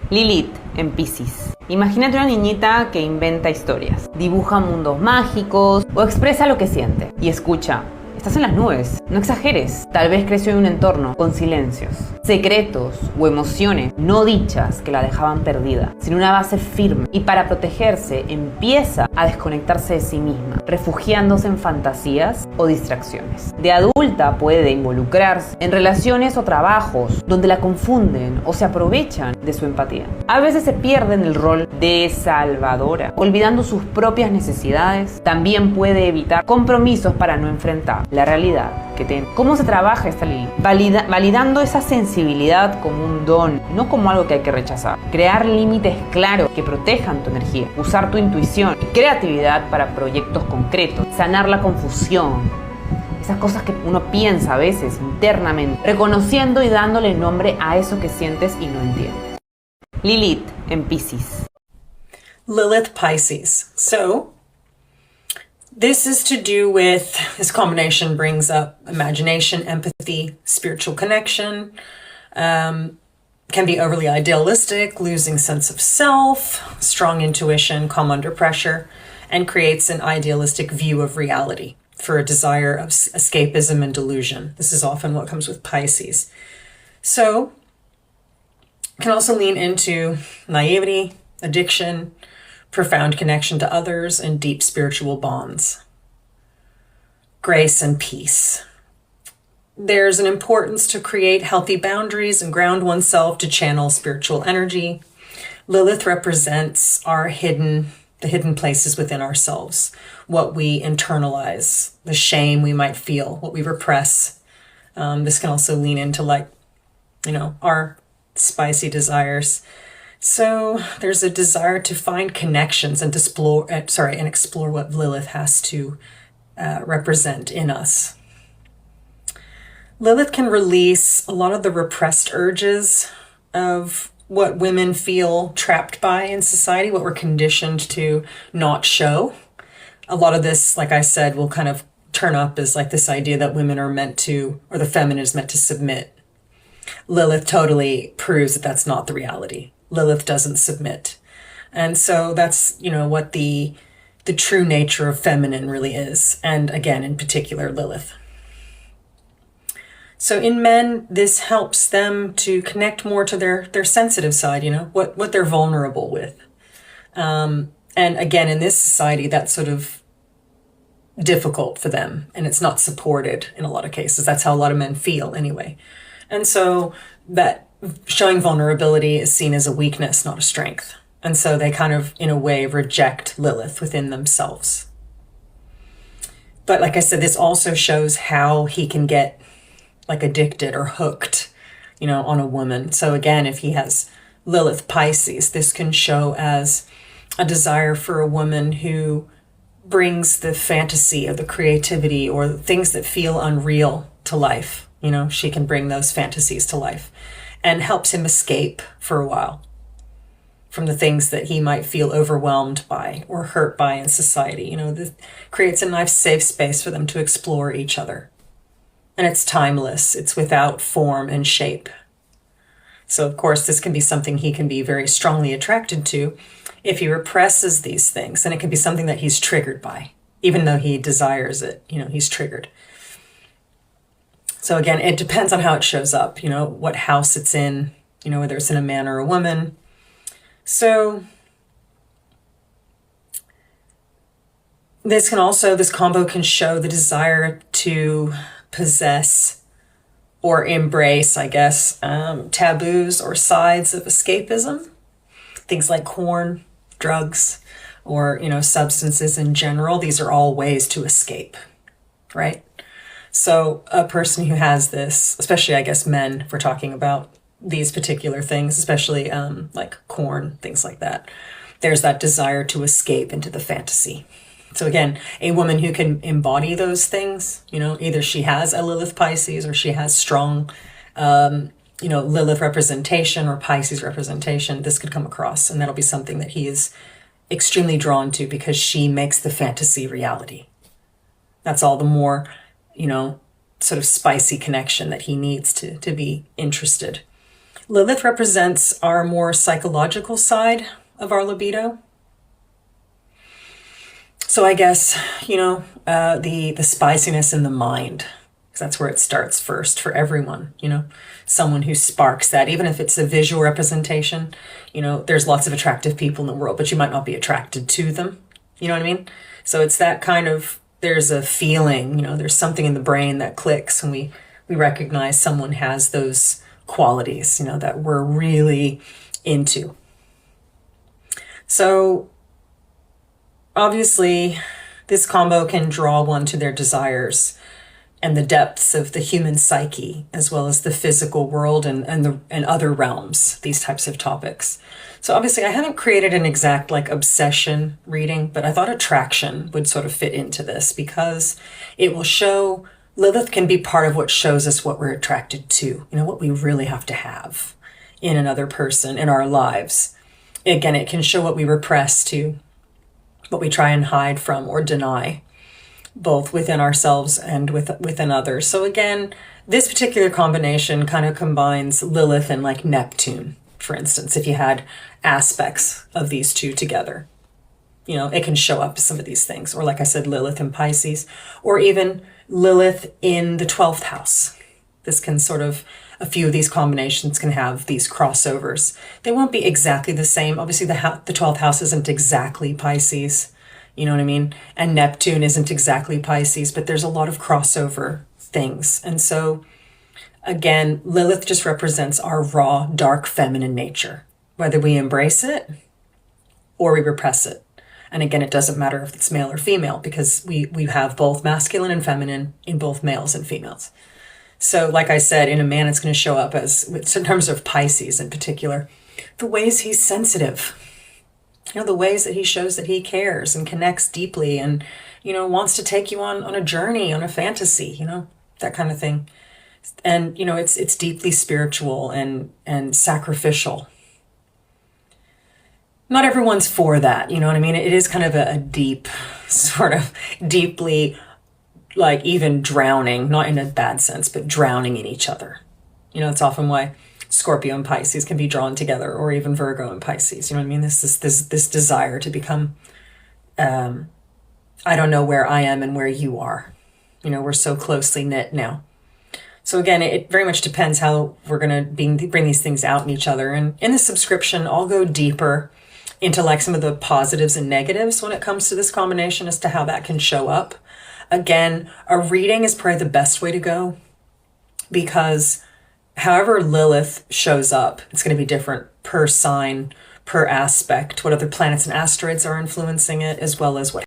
Lilith, en Piscis. Imagínate una niñita que inventa historias, dibuja mundos mágicos o expresa lo que siente. Y escucha, estás en las nubes, no exageres. Tal vez creció en un entorno con silencios, secretos o emociones no dichas que la dejaban perdida, sin una base firme. Y para protegerse empieza a desconectarse de sí misma, refugiándose en fantasías o distracciones. De adulta puede involucrarse en relaciones o trabajos donde la confunden o se aprovechan de su empatía. A veces se pierde en el rol de salvadora, olvidando sus propias necesidades. También puede evitar compromisos para no enfrentar la realidad que tiene. ¿Cómo se trabaja esta Lilith? Validando esa sensibilidad como un don, no como algo que hay que rechazar. Crear límites claros que protejan tu energía. Usar tu intuición y creatividad para proyectos concretos. Sanar la confusión. Esas cosas que uno piensa a veces internamente. Reconociendo y dándole nombre a eso que sientes y no entiendes. Lilith en Piscis. Lilith Pisces. So, this is to do with, this combination brings up imagination, empathy, spiritual connection, can be overly idealistic, losing sense of self, strong intuition, calm under pressure, and creates an idealistic view of reality for a desire of escapism and delusion. This is often what comes with Pisces. So, can also lean into naivety, addiction, profound connection to others, and deep spiritual bonds. Grace and peace. There's an importance to create healthy boundaries and ground oneself to channel spiritual energy. Lilith represents the hidden places within ourselves, what we internalize, the shame we might feel, what we repress. This can also lean into our spicy desires. So there's a desire to find connections and explore what Lilith has to represent in us. Lilith can release a lot of the repressed urges of what women feel trapped by in society, what we're conditioned to not show. A lot of this, like I said, will kind of turn up as like this idea that women are meant to, or the feminine is meant to submit. Lilith totally proves that that's not the reality. Lilith doesn't submit. And so that's, what the true nature of feminine really is. And again, in particular, Lilith. So in men, this helps them to connect more to their sensitive side, what they're vulnerable with. And again, in this society, that's sort of difficult for them, and it's not supported in a lot of cases. That's how a lot of men feel anyway. And so that showing vulnerability is seen as a weakness, not a strength. And so they kind of, in a way, reject Lilith within themselves. But like I said, this also shows how he can get addicted or hooked, on a woman. So again, if he has Lilith Pisces, this can show as a desire for a woman who brings the fantasy or the creativity or the things that feel unreal to life. She can bring those fantasies to life and helps him escape for a while from the things that he might feel overwhelmed by or hurt by in society. This creates a nice safe space for them to explore each other. And it's timeless. It's without form and shape. So, of course, this can be something he can be very strongly attracted to. If he represses these things, then it can be something that he's triggered by. Even though he desires it, he's triggered. So again, it depends on how it shows up, what house it's in, whether it's in a man or a woman. So this combo can show the desire to possess or embrace, I guess, taboos or sides of escapism. Things like porn, drugs, or, substances in general. These are all ways to escape, right? So a person who has this, especially, I guess, men, if we're talking about these particular things, especially like corn, things like that, there's that desire to escape into the fantasy. So again, a woman who can embody those things, either she has a Lilith Pisces or she has strong, Lilith representation or Pisces representation, this could come across, and that'll be something that he is extremely drawn to because she makes the fantasy reality. That's all the more, sort of spicy connection that he needs to be interested. Lilith represents our more psychological side of our libido. So I guess, the spiciness in the mind, because that's where it starts first for everyone, someone who sparks that, even if it's a visual representation. There's lots of attractive people in the world, but you might not be attracted to them. You know what I mean? So it's that kind of, there's a feeling, there's something in the brain that clicks when we recognize someone has those qualities, that we're really into. So obviously, this combo can draw one to their desires and the depths of the human psyche, as well as the physical world and other realms, these types of topics. So obviously, I haven't created an exact obsession reading, but I thought attraction would sort of fit into this because it will show Lilith can be part of what shows us what we're attracted to, what we really have to have in another person in our lives. Again, it can show what we repress to, what we try and hide from or deny, both within ourselves and within others. So again, this particular combination kind of combines Lilith and Neptune, for instance, if you had aspects of these two together. It can show up some of these things. Or like I said, Lilith in Pisces, or even Lilith in the 12th house. This can sort of, a few of these combinations can have these crossovers. They won't be exactly the same. Obviously, the 12th house isn't exactly Pisces. You know what I mean? And Neptune isn't exactly Pisces, but there's a lot of crossover things. And so, again, Lilith just represents our raw, dark, feminine nature, whether we embrace it or we repress it. And again, it doesn't matter if it's male or female because we have both masculine and feminine in both males and females. So like I said, in a man, it's going to show up as, in terms of Pisces in particular, the ways he's sensitive, the ways that he shows that he cares and connects deeply and, wants to take you on a journey, on a fantasy, that kind of thing. And, it's deeply spiritual and sacrificial. Not everyone's for that, you know what I mean? It is kind of a deep, sort of deeply, even drowning, not in a bad sense, but drowning in each other. It's often why Scorpio and Pisces can be drawn together, or even Virgo and Pisces. You know what I mean? This desire to become, I don't know where I am and where you are. We're so closely knit now. So again, it very much depends how we're going to bring these things out in each other. And in the subscription, I'll go deeper into some of the positives and negatives when it comes to this combination as to how that can show up. Again, a reading is probably the best way to go because however Lilith shows up, it's going to be different per sign, per aspect, what other planets and asteroids are influencing it, as well as what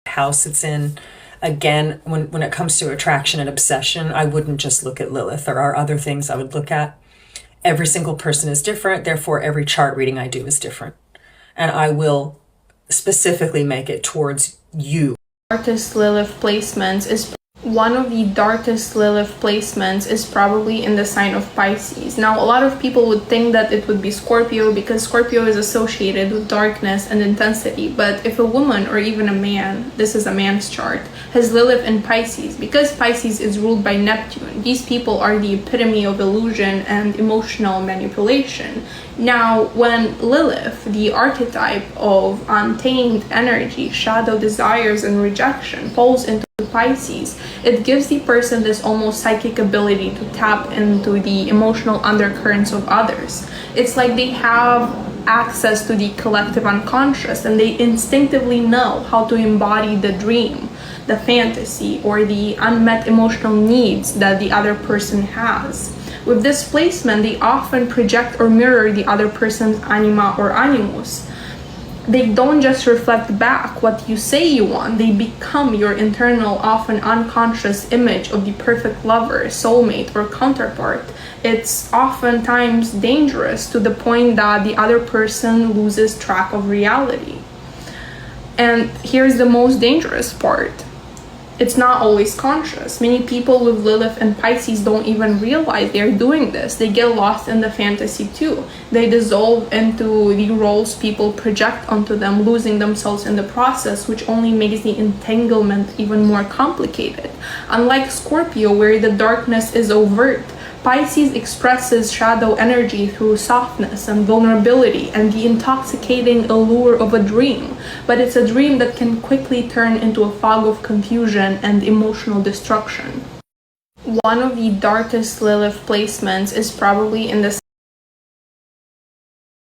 house it's in. Again, when it comes to attraction and obsession, I wouldn't just look at Lilith. There are other things I would look at. Every single person is different. Therefore, every chart reading I do is different. And I will specifically make it towards you. Darkest Lilith placements is one of the darkest Lilith placements is probably in the sign of Pisces. Now, a lot of people would think that it would be Scorpio because Scorpio is associated with darkness and intensity. But if a woman or even a man, this is a man's chart, has Lilith in Pisces, because Pisces is ruled by Neptune, these people are the epitome of illusion and emotional manipulation. Now, when Lilith, the archetype of untamed energy, shadow desires and rejection, falls into Pisces, it gives the person this almost psychic ability to tap into the emotional undercurrents of others. It's like they have access to the collective unconscious and they instinctively know how to embody the dream, the fantasy, or the unmet emotional needs that the other person has. With this placement, they often project or mirror the other person's anima or animus. They don't just reflect back what you say you want, they become your internal, often unconscious image of the perfect lover, soulmate, or counterpart. It's oftentimes dangerous to the point that the other person loses track of reality. And here's the most dangerous part. it's not always conscious. Many people with Lilith and Pisces don't even realize they're doing this. They get lost in the fantasy too. They dissolve into the roles people project onto them, losing themselves in the process, which only makes the entanglement even more complicated. Unlike Scorpio, where the darkness is overt, Pisces expresses shadow energy through softness and vulnerability and the intoxicating allure of a dream, but it's a dream that can quickly turn into a fog of confusion and emotional destruction. One of the darkest Lilith placements is probably in the